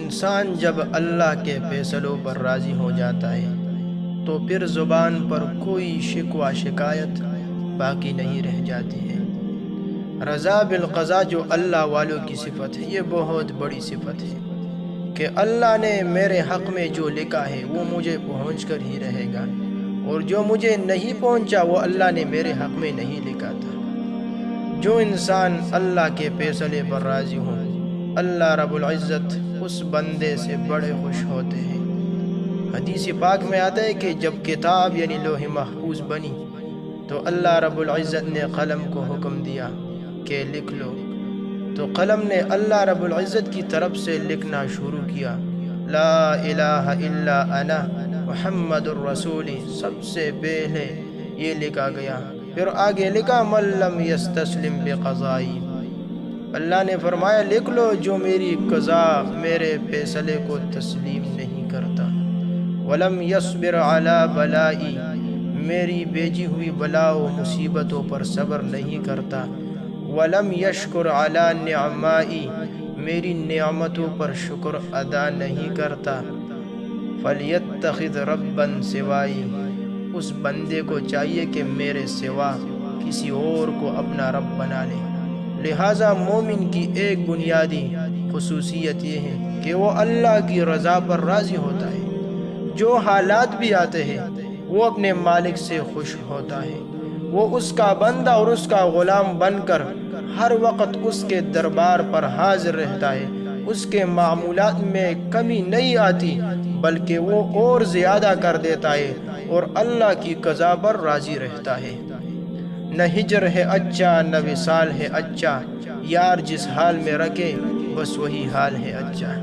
انسان جب اللہ کے فیصلوں پر راضی ہو جاتا ہے تو پھر زبان پر کوئی شکوہ شکایت باقی نہیں رہ جاتی ہے۔ رضا بالقضاء جو اللہ والوں کی صفت ہے، یہ بہت بڑی صفت ہے کہ اللہ نے میرے حق میں جو لکھا ہے وہ مجھے پہنچ کر ہی رہے گا، اور جو مجھے نہیں پہنچا وہ اللہ نے میرے حق میں نہیں لکھا تھا۔ جو انسان اللہ کے فیصلے پر راضی ہو، اللہ رب العزت اس بندے سے بڑے خوش ہوتے ہیں۔ حدیث پاک میں آتا ہے کہ جب کتاب یعنی لوح محفوظ بنی تو اللہ رب العزت نے قلم کو حکم دیا کہ لکھ لو، تو قلم نے اللہ رب العزت کی طرف سے لکھنا شروع کیا، لا الہ الا انا محمد الرسول، سب سے پہلے یہ لکھا گیا۔ پھر آگے لکھا من لم یستسلم بقضائی، اللہ نے فرمایا لکھ لو جو میری قضا میرے فیصلے کو تسلیم نہیں کرتا، ولم یصبر علی بلائی، میری بھیجی ہوئی بلا و مصیبتوں پر صبر نہیں کرتا، ولم یشکر علی نعمائی، میری نعمتوں پر شکر ادا نہیں کرتا، فلیتخذ ربا سوائی، اس بندے کو چاہیے کہ میرے سوا کسی اور کو اپنا رب بنا لے۔ لہٰذا مومن کی ایک بنیادی خصوصیت یہ ہے کہ وہ اللہ کی رضا پر راضی ہوتا ہے۔ جو حالات بھی آتے ہیں وہ اپنے مالک سے خوش ہوتا ہے، وہ اس کا بندہ اور اس کا غلام بن کر ہر وقت اس کے دربار پر حاضر رہتا ہے، اس کے معمولات میں کمی نہیں آتی بلکہ وہ اور زیادہ کر دیتا ہے اور اللہ کی قضا پر راضی رہتا ہے۔ نہ ہجر ہے اچھا نہ وصال ہے اچھا، یار جس حال میں رکھے بس وہی حال ہے اچھا۔